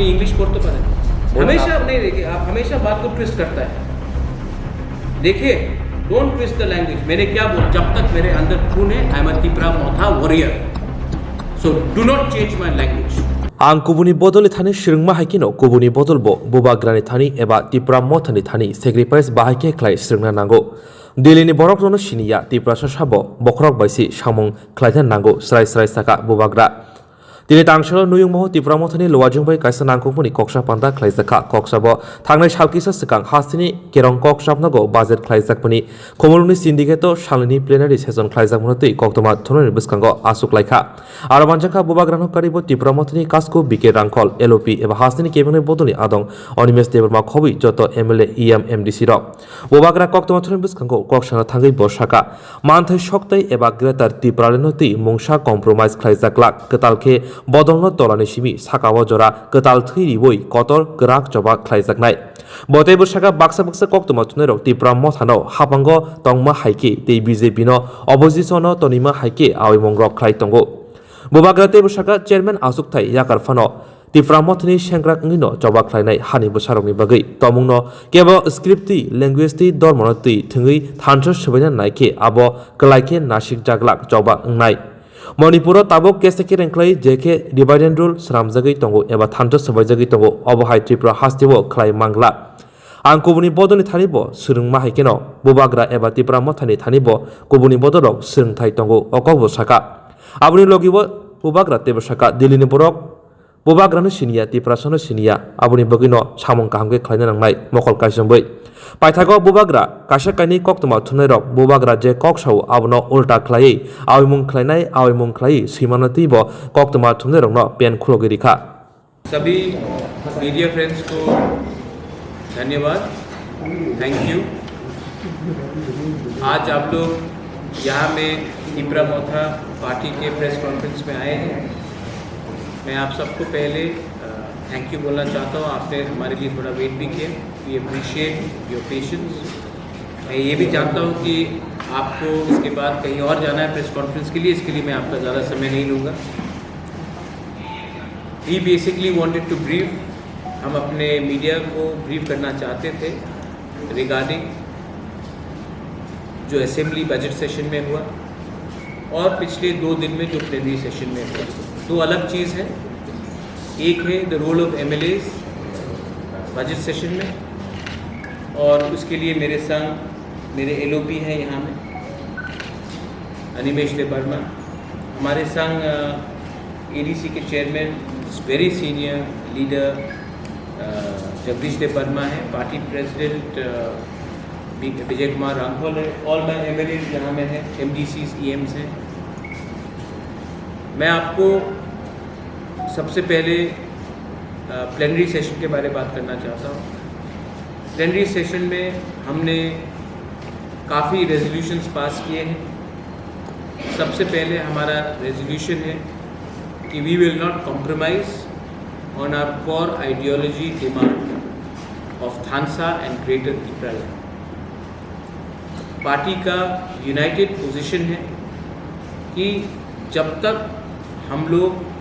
English पढ़ते पारे हमेशा नहीं देखिए आप हमेशा बात को ट्विस्ट करता है देखिए डोंट ट्विस्ट द लैंग्वेज मैंने क्या बोला जब तक मेरे अंदर खून है I am a Tipra Motha warrior so do not change my language आं कुबुनि बदलि थानि सिरंमा हाइकिनो कुबुनि बदलबो बुबाग्रानि थानि एबा तिप्रा मथानि थानि सेक्रिफाइस बाहायके ख्लाय सिरंना नांगौ दिल्लीनि बरकजोंनो सिनिया तिप्रा साबो बखरक बायसि सामुं ख्लायथान नांगौ स्राय स्राय साका बुबाग्रा दिनै तांसल नुयुंमो तिप्रा मथानि लवाजोंबै कायसा नांगौफोरनि कक्सा पान्ता ख्लायजाखा कक्साबो थांनाय सावकिसा सिगां हासिनि केरं कक्साबनांगौ बाजेट ख्लायजाकफोरनि खमलुनि सिन्डिकेट सालनि प्लेनारि सेसन ख्लायजाकमोन तै कक्तमा थुननि बिस्कांगो आसुक्लायखा आरो बानजाखा बुबाग्रानो कारिबो तिप्रा मथानि कासको बिके रांखल एलओपि एबा हासिनि केबिने बदलनि आदं अनिमेश देबरमा खबि जत एमएलए इएम एमडीसी रक बुबाग्रा कक्तमा थुननि बिस्कांगो कक्साना थांगै बसाका मानथै सक्तै एबा ग्रेटार तिप्रालेनो तै मुंसा कम्प्रोमाइज ख्लायजाकलाक कतालखे बदलनो तलानि सिमि साकाव जरा कताल थैरिबोई कतर गराक जबा ख्लायजाकनाय बते बसाका बाक्सा बाक्सा कक्तमा थुनैरक तिप्रा मथानो हापांग तंगमा हाइके तै बीजेपी नो अपोजिशन तनिमा हाइके आविमंग्रक ख्लाय तंगो बुबाग्रा ते बसाका चेयरमैन आसुकथाय याकार फानो तिप्रा मथनि सेंग्रा इंगिनो जबा ख्लायनाय हानि बसारकनि बागै तमुंनो केबल स्क्रिप्टि लैंग्वेजति दरमनति थंगै थानस सबायना नायके आबो कलायके नासिक जागलाक जबा अंनाय मणिपुर ताबो केसेके रेंख्लाय जेके डिवाइड एंड रूल स्रामजागै तंगो एबा थानस सबायजागै तंगो अबहाय त्रिपुरा हास्तिबो ख्लाय मांगला आं कुबुनि बदलनि थानिबो सुरुंमा हाइकेनो बुबाग्रा एबा तिप्रा मथानि थानिबो कुबुनि बदलक सुरुंथाय तंगो अकबो साका आबुनि लगिबो बुबाग्रा तेबो साका दिल्लीनि बरक बुबाग्रानो सिनिया तिप्रासनो सिनिया आबुनि बगिनो सामुं काहामगे ख्लायनो नांनाय मखल कायसंबै पाइथागो बुबाग्रा कासा काइनि कक्तमा थुनैरक बुबाग्रा जे कक्साव आबनो उल्टा ख्लायै आविमुं ख्लायै सैमानतिबो कक्तमा थुनैरकनो पेन खुलगिरिखा सभी मीडिया फ्रेंड्स को धन्यवाद थैंक यू आज आप लोग यहाँ में तिप्रा मोथा पार्टी के प्रेस कॉन्फ्रेंस में आए हैं मैं आप सबको पहले थैंक यू बोलना चाहता हूँ आपने हमारे लिए थोड़ा वेट भी किया वी अप्रिशिएट योर पेशेंस मैं ये भी जानता हूँ कि आपको इसके बाद कहीं और जाना है प्रेस कॉन्फ्रेंस के लिए इसके लिए मैं आपका ज़्यादा समय नहीं लूँगा we basically wanted to brief हम अपने मीडिया को ब्रीफ करना चाहते थे रिगार्डिंग जो असेंबली बजट सेशन में हुआ और पिछले 2 दिन में जो प्लेनरी सेशन में हुआ 2 अलग चीज़ है एक है the role of MLAs budget session में और उसके लिए मेरे संग मेरे एलओपी हैं यहाँ में अनिमेश देबर्मा हमारे संग एडीसी के chairman very senior leader Jagdish Debbarma है पार्टी प्रेसिडेंट विजय कुमार रांखोल है ऑल माई एमएलए यहाँ में है एमडीसी ईएम्स हैं मैं आपको सबसे पहले प्लेनरी सेशन के बारे में बात करना चाहता हूँ प्लेनरी सेशन में हमने काफ़ी रेजोल्यूशंस पास किए हैं सबसे पहले हमारा रेजोल्यूशन है कि we will not compromise on our core ideology demand of Thansa and greater Tipraland party का यूनाइटेड पोजीशन है कि जब तक हम लोग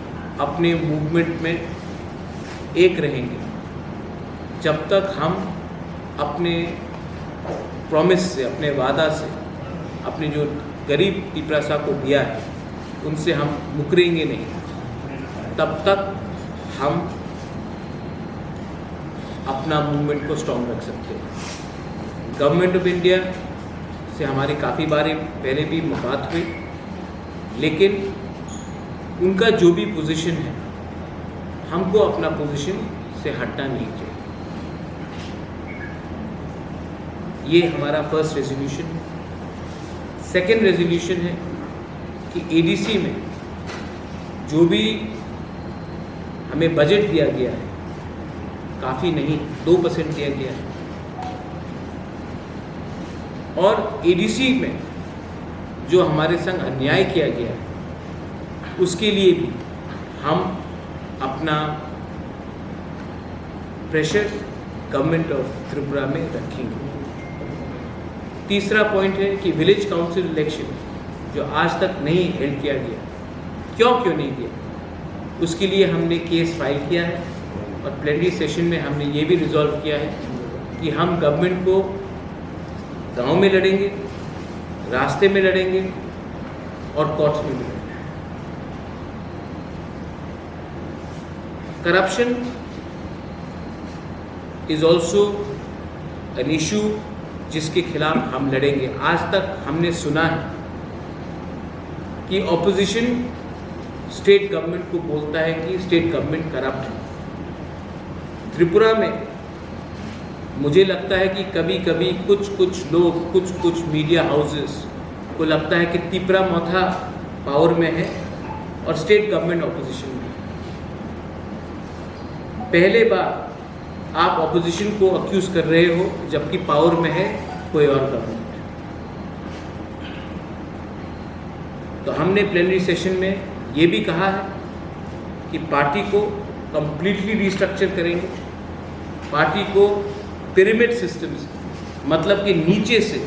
अपने मूवमेंट में एक रहेंगे जब तक हम अपने प्रॉमिस से अपने वादा से अपने जो गरीब तिप्रासा को दिया है उनसे हम मुकरेंगे नहीं तब तक हम अपना मूवमेंट को स्ट्रॉन्ग रख सकते हैं गवर्नमेंट ऑफ इंडिया से हमारी काफ़ी बार पहले भी बात हुई लेकिन उनका जो भी पोजीशन है हमको अपना पोजीशन से हटना नहीं चाहिए ये हमारा फर्स्ट रेजोल्यूशन है सेकेंड रेजोल्यूशन है कि एडीसी में जो भी हमें बजट दिया गया है काफ़ी नहीं 2% दिया गया है और एडीसी में जो हमारे संग अन्याय किया गया है उसके लिए भी हम अपना प्रेशर गवर्नमेंट ऑफ त्रिपुरा में रखेंगे तीसरा पॉइंट है कि विलेज काउंसिल इलेक्शन जो आज तक नहीं हेल्ड किया गया क्यों नहीं किया उसके लिए हमने केस फाइल किया है और प्लेनरी सेशन में हमने ये भी रिजॉल्व किया है कि हम गवर्नमेंट को गांव में लड़ेंगे, रास्ते में लड़ेंगे और कोर्ट्स में भी लड़ेंगे। Corruption is also an issue जिसके खिलाफ हम लड़ेंगे। आज तक हमने सुना है कि ऑपोजिशन स्टेट गवर्नमेंट को बोलता है कि स्टेट गवर्नमेंट करप्ट है। त्रिपुरा में मुझे लगता है कि कभी कभी कुछ लोग, कुछ मीडिया हाउसेस को लगता है कि त्रिपुरा मोथा पावर में है और स्टेट गवर्नमेंट ऑपोजिशन में। पहले बार आप ऑपोजिशन को अक्यूज कर रहे हो जबकि पावर में है कोई और गवर्नमेंट। तो हमने प्लेनरी सेशन में ये भी कहा है कि पार्टी को कंप्लीटली रिस्ट्रक्चर करेंगे, पार्टी को पिरामिड सिस्टम से, मतलब कि नीचे से,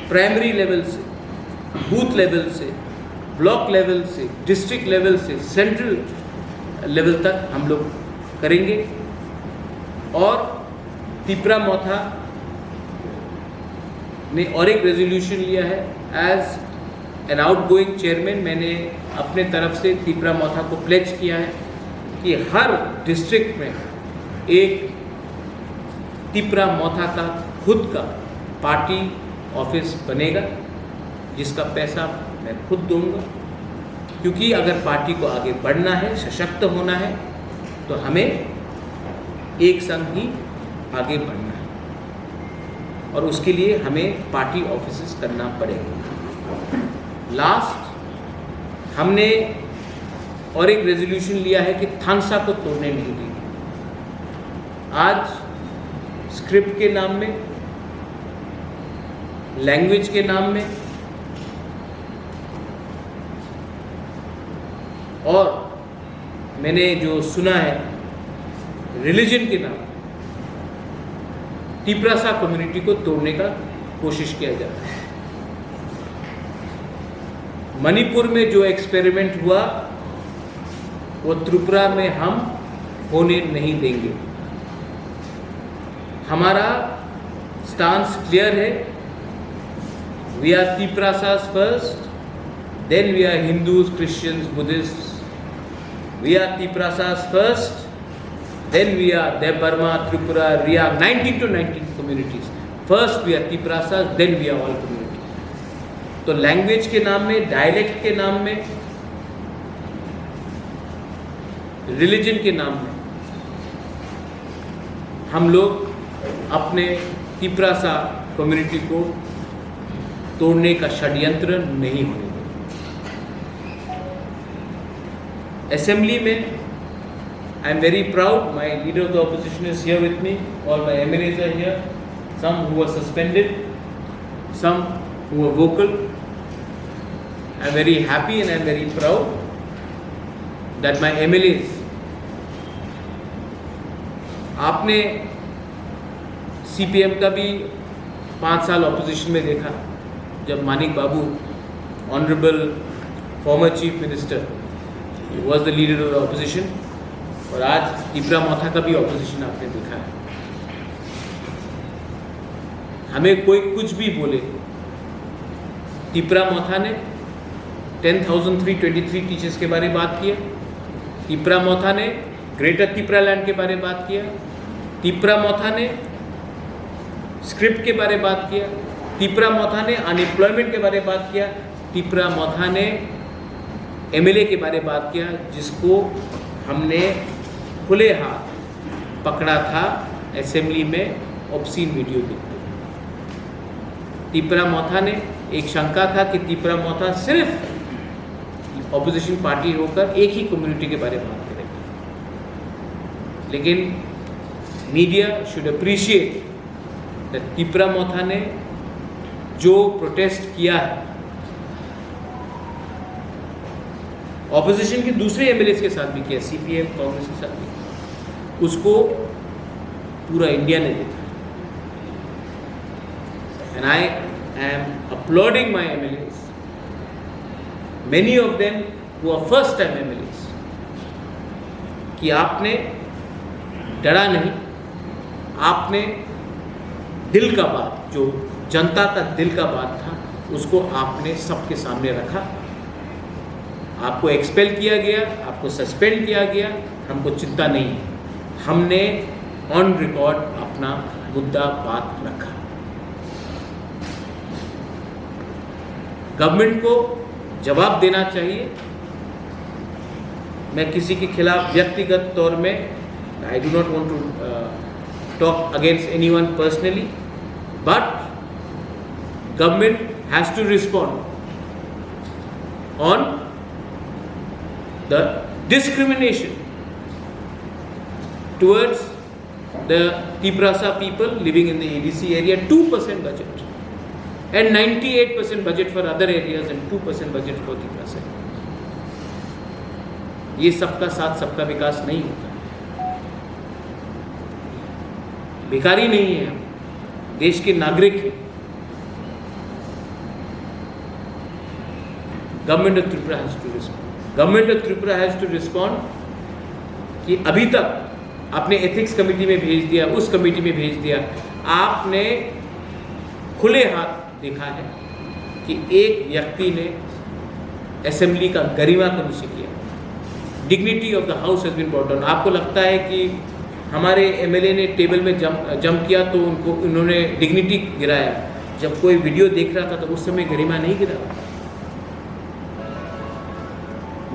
प्राइमरी लेवल से, बूथ लेवल से, ब्लॉक लेवल से, डिस्ट्रिक्ट लेवल से, सेंट्रल लेवल तक हम लोग करेंगे। और त्रिपुरा मोथा ने और एक रेजोल्यूशन लिया है। एज एन आउटगोइंग चेयरमैन मैंने अपने तरफ से त्रिपुरा मोथा को प्लेज किया है कि हर डिस्ट्रिक्ट में एक त्रिपुरा मोथा का खुद का पार्टी ऑफिस बनेगा जिसका पैसा मैं खुद दूंगा, क्योंकि अगर पार्टी को आगे बढ़ना है, सशक्त होना है, तो हमें एक संग ही आगे बढ़ना है और उसके लिए हमें पार्टी ऑफिसेस करना पड़ेगा। लास्ट हमने और एक रेजोल्यूशन लिया है कि थांगसा को तोड़ने नहीं देंगे। आज स्क्रिप्ट के नाम में, लैंग्वेज के नाम में और मैंने जो सुना है रिलीजन के नाम त्रिपुरा कम्युनिटी को तोड़ने का कोशिश किया जा रहा है। मणिपुर में जो एक्सपेरिमेंट हुआ वो त्रिपुरा में हम होने नहीं देंगे। हमारा स्टांस क्लियर है। वी आर त्रिपुरासास first, then we are Hindus, Christians, Buddhist. We are त्रिपुरासास first, then we are Debarma, Tripura, Ria, 19 to 19 communities. First we are Triprasas, then we are all communities. तो language के नाम में, dialect के नाम में, religion के नाम में हम लोग अपने त्रिपुरासा कम्युनिटी को तोड़ने का षड्यंत्र नहीं होने देंगे। असेंबली में I am very proud. My leader of the opposition is here with me. All my MLAs are here. Some who were suspended, some who were vocal. I am very happy and I am very proud that my MLAs. आपने CPM का भी 5 साल opposition में देखा जब Manik Babu, honourable former chief minister, was the leader of the opposition. और आज त्रिपुरा मोथा का भी ऑपोजिशन आपने देखा है। हमें कोई कुछ भी बोले, त्रिपुरा मोथा ने 10,323 टीचर्स के बारे में बात किया, त्रिपुरा मोथा ने ग्रेटर त्रिपुरा लैंड के बारे में बात किया, त्रिपुरा मोथा ने स्क्रिप्ट के बारे में बात किया, त्रिपुरा मोथा ने अनएम्प्लॉयमेंट के बारे में बात किया, त्रिपुरा मोथा ने MLA के बारे में बात किया जिसको हमने खुले हाथ पकड़ा था असेंबली में ऑब्सीन वीडियो देखते। त्रिपुरा मोथा ने एक शंका था कि त्रिपुरा मोथा सिर्फ ऑपोजिशन पार्टी होकर एक ही कम्युनिटी के बारे में बात करेगा, लेकिन media should appreciate that Tripura Motha ने जो प्रोटेस्ट किया है ऑपोजिशन के दूसरे MLAs के साथ भी किया, CPM कांग्रेस के साथ भी, उसको पूरा इंडिया ने देखा। And I am uploading my MLAs, many of them who are first time MLAs, कि आपने डरा नहीं, आपने दिल का बात, जो जनता का दिल का बात था, उसको आपने सबके सामने रखा। आपको एक्सपेल किया गया, आपको सस्पेंड किया गया, हमको चिंता नहीं है। हमने ऑन रिकॉर्ड अपना मुद्दा बात रखा। गवर्नमेंट को जवाब देना चाहिए। मैं किसी के खिलाफ व्यक्तिगत तौर में, I do not want to talk against anyone personally, but government has to respond on the discrimination towards the Tiprasa people living in the ADC area. 2% budget and 98% budget for other areas and 2% budget for Tiprasa. ये सबका साथ सबका विकास नहीं होता। भिखारी नहीं है हम, देश के नागरिक हैं। Government of Tripura has to respond. Government of Tripura has to respond कि अभी तक आपने एथिक्स कमेटी में भेज दिया, उस कमेटी में भेज दिया, आपने खुले हाथ देखा है कि एक व्यक्ति ने असेंबली का गरिमा को नीचे किया। Dignity of the house has been brought down. आपको लगता है कि हमारे एमएलए ने टेबल में जंप किया तो उन्होंने डिग्निटी गिराया। जब कोई वीडियो देख रहा था तो उस समय गरिमा नहीं गिरा।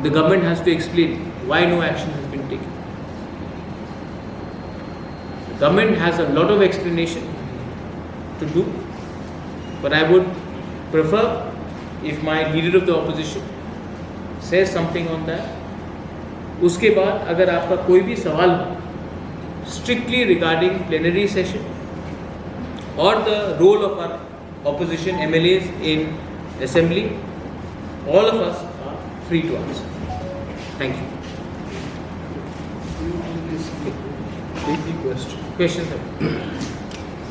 The government has to explain why no action has been taken. The government has a lot of explanation to do, but I would prefer if my leader of the opposition says something on that. उसके बाद अगर आपका कोई भी सवाल हो strictly regarding plenary session or the role of our opposition MLAs in assembly, all of us are free to answer. Thank you. Question sir.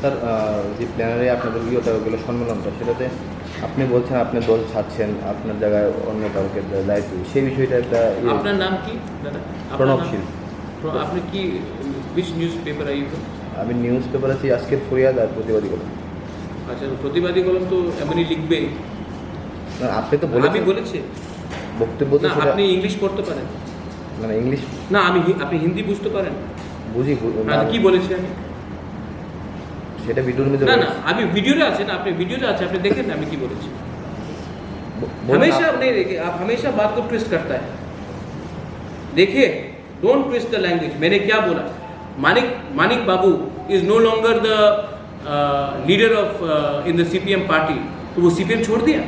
Sir যে প্ল্যানারে আপনাদের ইয়েটা ওগুলো সম্মেলনটা, সেটাতে আপনি বলছেন আপনি দল ছাড়ছেন, আপনার জায়গায় অন্য কাউকে দায়িত্ব, সেই বিষয়টা একটা আপনার নাম কি দাদা? প্রণবশীল। আপনি কি which newspaper are you from? আমি নিউজ পেপার আছি আজকের ফরিয়াদ আর প্রতিবাদী কলম। আচ্ছা, প্রতিবাদী কলম তো এমনই লিখবে। না, আপনি তো বলেছেন, আমি বলেছি বক্তব্য তো না, আপনি ইংলিশ পড়তে পারেন মানে ইংলিশ না, আপনি হিন্দি বুঝতে পারেন? বুঝি না, কি বলেছি আমি? সেটা ভিডিওর মধ্যে না, আমি ভিডিওতে আছে না, আপনি ভিডিওতে আছে, আপনি দেখেন আমি কি বলেছি। हमेशा नहीं देखिए, आप हमेशा बात को ट्विस्ट करता है। देखिए, डोंट ट्विस्ट द लैंग्वेज। मैंने क्या बोला? Manik Babu is no longer the leader of in the CPM party, तो वो सीपीएम छोड़ दिया।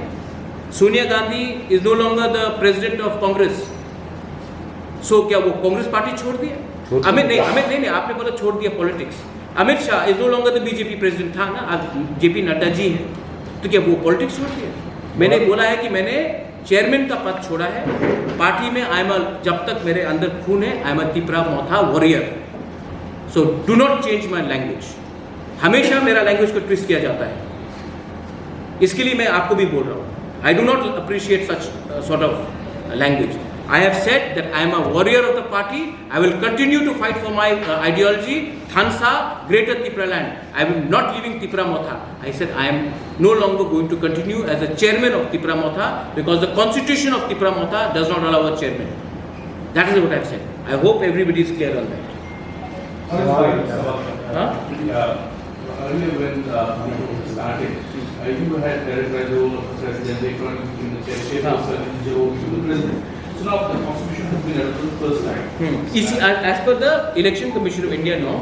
Sonia Gandhi is no longer the president of Congress, so क्या वो कांग्रेस पार्टी छोड़ दिया? हमें नहीं, आपने बोला छोड़ दिया politics. Amit Shah is no longer the BJP president, था ना, आज जेपी नड्डा जी हैं, तो क्या वो पॉलिटिक्स छोड़ दिया? मैंने बोला है कि मैंने चेयरमैन का पद छोड़ा है पार्टी में। जब तक मेरे अंदर खून है, I am a Tipra Motha warrior. So do not change my language. हमेशा मेरा लैंग्वेज को ट्विस्ट किया जाता है, इसके लिए मैं आपको भी बोल रहा हूँ। आई do not appreciate such sort of language. I have said that I am a warrior of the party. I will continue to fight for my ideology, Thansa, Greater Tripura land. I am not leaving Tripura Motha. I said I am no longer going to continue as a chairman of Tripura Motha because the constitution of Tripura Motha does not allow a chairman. That is what I have said. I hope everybody is clear on that. Earlier when started, you had the role of president, in the chairship of the president. So now the constitution has been adopted for the first time. As per the Election Commission of India now,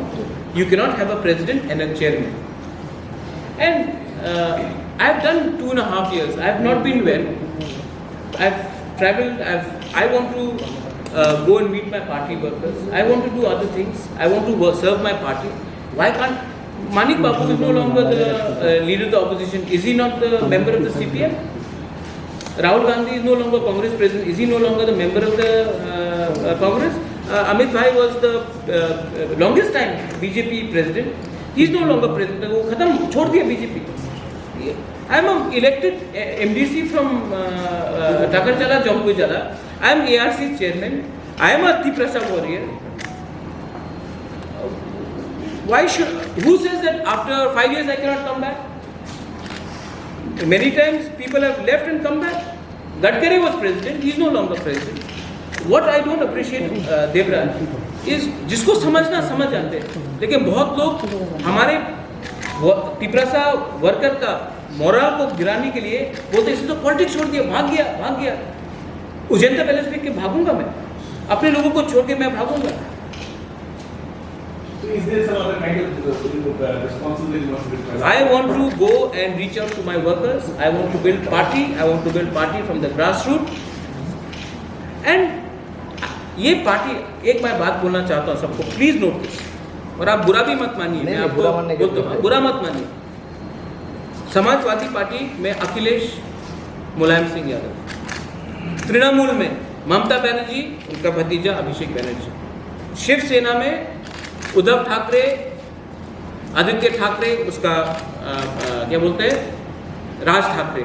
you cannot have a president and a chairman. And I have done 2.5 years. I have not been well. I have travelled. I want to go and meet my party workers. I want to do other things. I want to serve my party. Why can't Manik Babu is no longer the leader of the opposition? Is he not the member of the CPM? Rahul Gandhi is no longer Congress president. Is he no longer the member of the Congress? Amit Bhai was the longest time BJP president. He is no longer president. वो खत्म छोड़ दिया BJP. I am an elected MDC from Takarchala, Jompuijala. I am ARC chairman. I am a Tiprasa warrior. Why should? Who says that after 5 years I cannot come back? Many times people have left and come back. Gadkari was president, he is no longer president. What I don't appreciate, Devraj, is जिसको समझना समझ जाते हैं, लेकिन बहुत लोग हमारे Tiprasa worker का मोरल को गिराने के लिए बोलते इसने तो पॉलिटिक्स छोड़ दिया, भाग गया। उजेंटा पैलेस में के भागूंगा मैं, अपने लोगों को छोड़ के मैं भागूंगा। So is there some other kind of responsibility you want to request? I want to go and reach out to my workers. I want to build party. I want to build party from the grassroots. And ये party, एक मैं बात बोलना चाहता हूँ सबको, please note this, और आप बुरा भी मत मानिए, मैं आपको बोलता हूँ, बुरा मत मानिए। समाजवादी पार्टी में अखिलेश मुलायम सिंह यादव, तृणमूल में ममता बनर्जी, उनका भतीजा अभिषेक बनर्जी, शिवसेना में उद्धव ठाकरे, आदित्य ठाकरे, उसका क्या बोलते हैं, राज ठाकरे,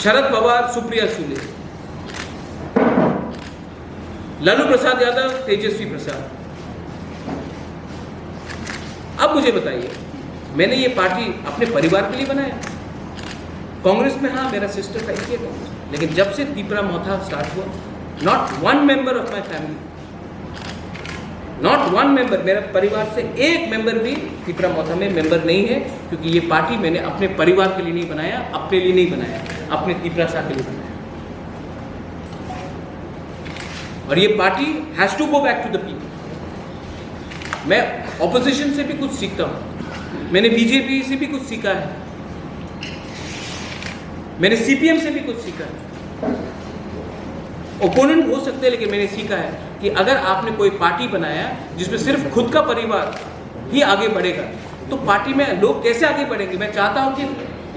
शरद पवार, सुप्रिया सुले, लालू प्रसाद यादव, तेजस्वी प्रसाद। अब मुझे बताइए, मैंने ये पार्टी अपने परिवार के लिए बनाया? कांग्रेस में हाँ, मेरा सिस्टर फाइट किया कांग्रेस, लेकिन जब से तीपरा मोथा स्टार्ट हुआ, not one member of my family, not one member, मेरा परिवार से एक मेंबर भी तीपरा मोथा में मेंबर नहीं है, क्योंकि ये पार्टी मैंने अपने परिवार के लिए नहीं बनाया, अपने लिए नहीं बनाया, अपने तीपरासा के लिए बनाया। और ये party has to go back to the people. मैं ऑपोजिशन से भी कुछ सीखता हूँ, मैंने बीजेपी से भी कुछ सीखा है, मैंने सीपीएम से भी कुछ सीखा है। ओपोनेंट हो सकते हैं, लेकिन मैंने सीखा है कि अगर आपने कोई पार्टी बनाया जिसमें सिर्फ खुद का परिवार ही आगे बढ़ेगा, तो पार्टी में लोग कैसे आगे बढ़ेंगे? मैं चाहता हूं कि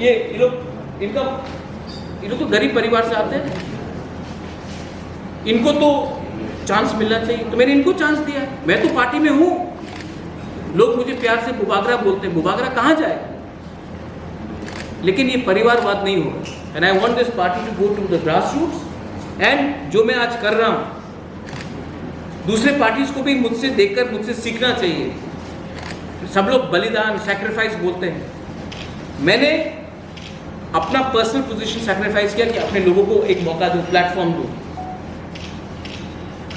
ये लोग तो गरीब परिवार से आते हैं, इनको तो चांस मिलना चाहिए, तो मैंने इनको चांस दिया है। मैं तो पार्टी में हूं, लोग मुझे प्यार से बुबागरा बोलते हैं, बुबागरा कहाँ जाएगा? लेकिन ये परिवारवाद नहीं होगा। And I want this party to go to the grass roots. And जो मैं आज कर रहा हूं, दूसरे पार्टीज को भी मुझसे देखकर मुझसे सीखना चाहिए। सब लोग बलिदान, सैक्रिफाइस बोलते हैं, मैंने अपना पर्सनल पोजीशन सैक्रिफाइस किया कि अपने लोगों को एक मौका दूं, प्लेटफॉर्म दूं।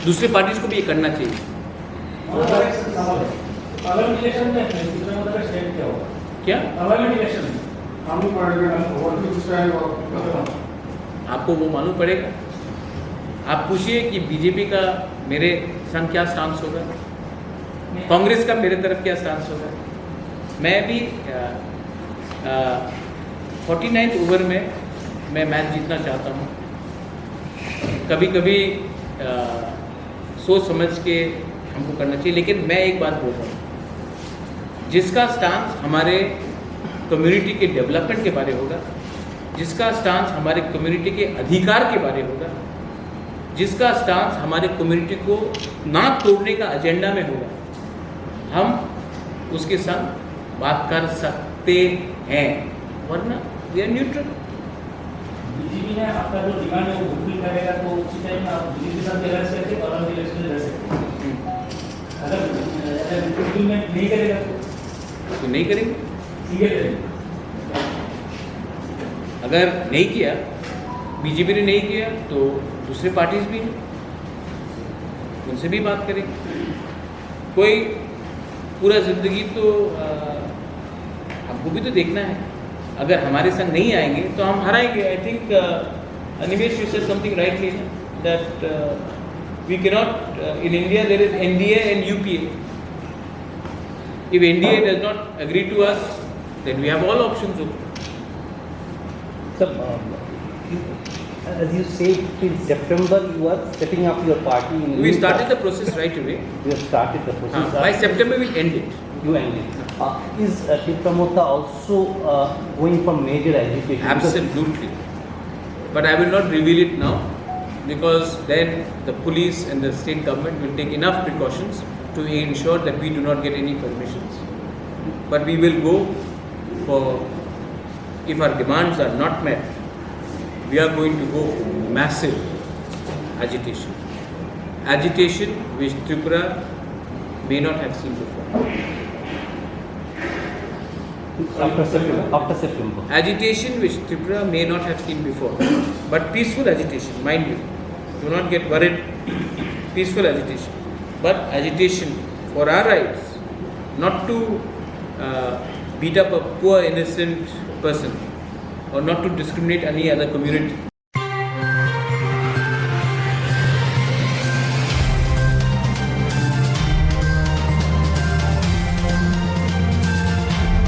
दूसरी पार्टीज को भी ये करना चाहिए। क्या आपको वो मालूम पड़ेगा? आप पूछिए कि बीजेपी का मेरे संग क्या स्टांस होगा, कांग्रेस का मेरे तरफ क्या स्टांस होगा। मैं भी 49th ओवर में मैं मैच जीतना चाहता हूँ। कभी कभी सोच समझ के हमको करना चाहिए, लेकिन मैं एक बात बोल रहा हूँ, जिसका स्टांस हमारे कम्युनिटी के डेवलपमेंट के बारे होगा, जिसका स्टांस हमारे कम्युनिटी के अधिकार के बारे होगा, जिसका स्टांस हमारे कम्युनिटी को ना तोड़ने का एजेंडा में होगा, हम उसके साथ बात कर सकते हैं, वरना वी आर न्यूट्रल। बीजेपी ने आपका जो डिमांड है वो फुलफिल करेगा, तो उसी टाइम आप बीजेपी के साथ लड़ सकते हैं और हम इलेक्शन लड़ सकते हैं। अगर फुलफिल नहीं करेगा तो नहीं करेंगे। ठीक है, अगर नहीं किया, बीजेपी ने नहीं किया, तो दूसरे पार्टीज भी हैं, उनसे भी बात करेंगे। कोई पूरा ज़िंदगी तो हमको भी तो देखना है। अगर हमारे संग नहीं आएंगे तो हम हराएंगे। I think Animesh you said something rightly that we can not in India there is NDA and UPA. If NDA does not agree to us, then we have all options open. Sir, as you say, in September you are setting up your party. We started the process right away. You have started the process. By September we'll end it. You end it. Is Tipra Motta also going for major agitation? Absolutely. But I will not reveal it now, because then the police and the state government will take enough precautions to ensure that we do not get any permissions. But we will go for, if our demands are not met, we are going to go for massive agitation. Agitation which Tripura may not have seen before. After September. Agitation which Tripura may not have seen before, but peaceful agitation, mind you. Do not get worried. Peaceful agitation, but agitation for our rights, not to beat up a poor innocent person or not to discriminate any other community.